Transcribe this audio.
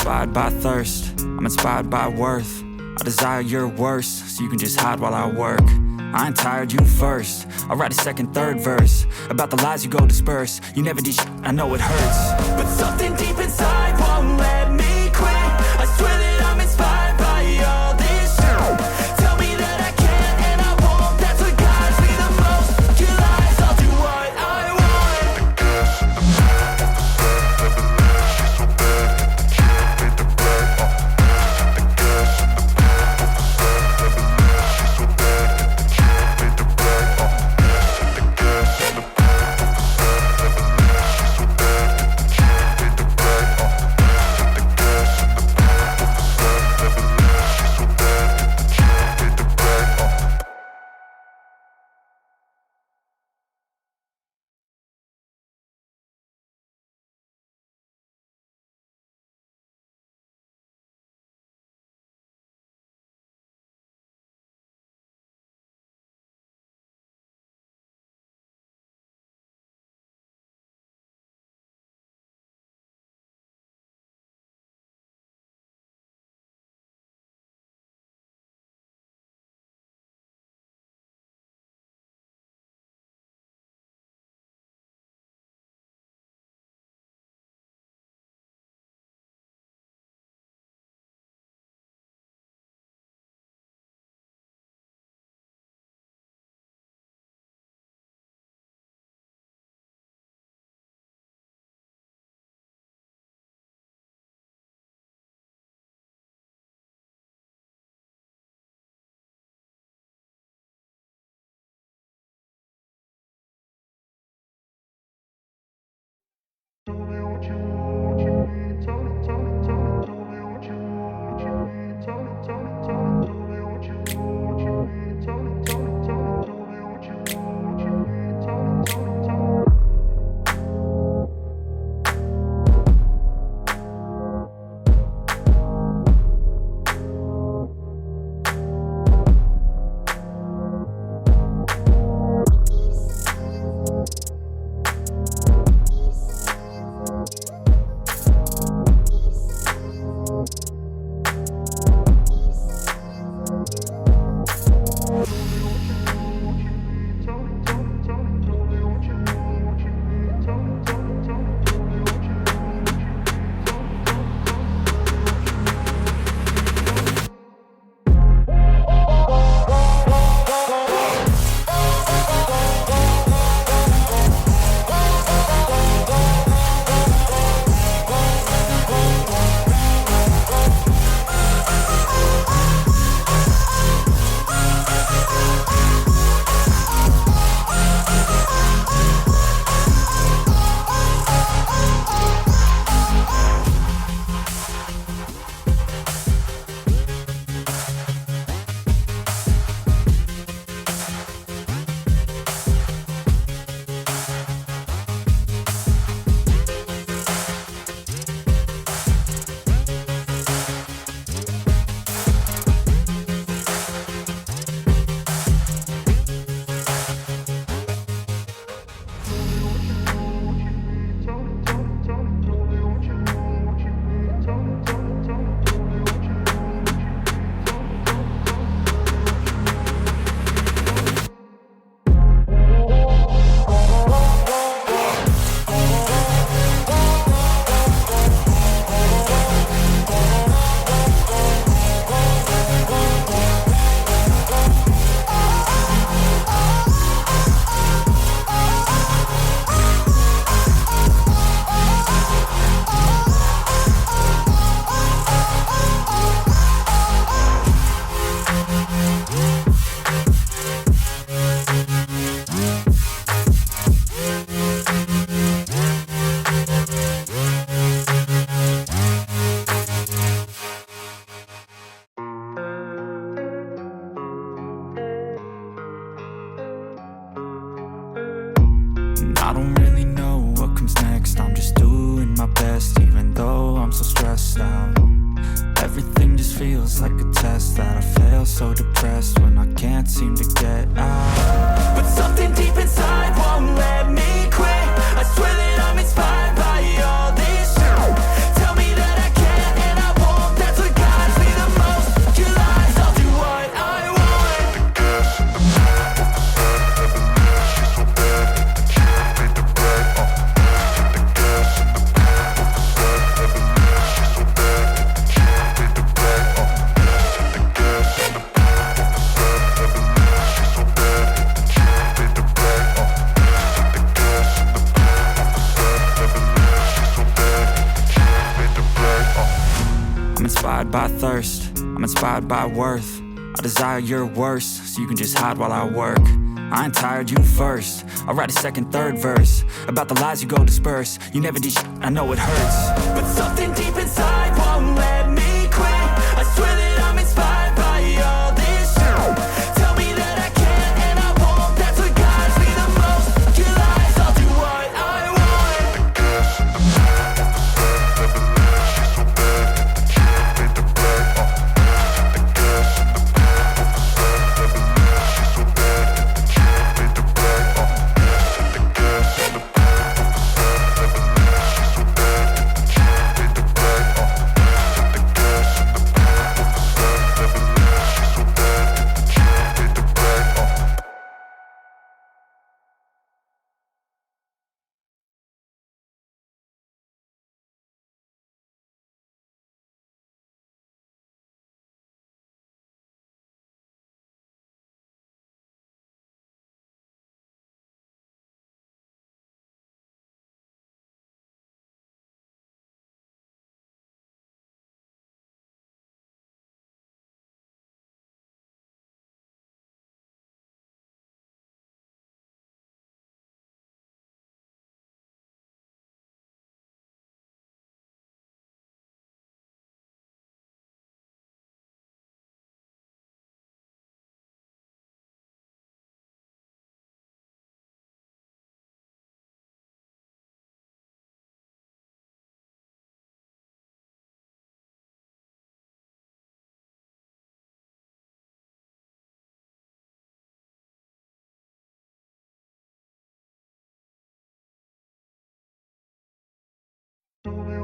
inspired by thirst, I'm inspired by worth. I desire your worst, so you can just hide while I work. I ain't tired, you first. I'll write a second, third verse about the lies you go disperse. You never did shit, I know it hurts, but something deep inside won't let me quit. I swear that I'm inspired by all this shit. Tell me that I can't and I won't. That's what guides me the most. Your lies, I'll do what I want. I don't really know what comes next. I'm just doing my best, even though I'm so stressed out. Everything just feels like a test that I fail, so depressed when I can't seem to get out. But something deep inside won't let me quit. I swear that I'm inspired by all this shit. Tell me that I can and inspired by thirst, I'm inspired by worth. I desire your worst, so you can just hide while I work. I ain't tired, you first. I'll write a second, third verse about the lies you go disperse. You never did shit, I know it hurts, but something deep inside won't let me quit. I swear that I'm inspired by all this shit. Tell me that I can't and I won't. That's what guides me the most. Your lies, I'll do what I want. Don't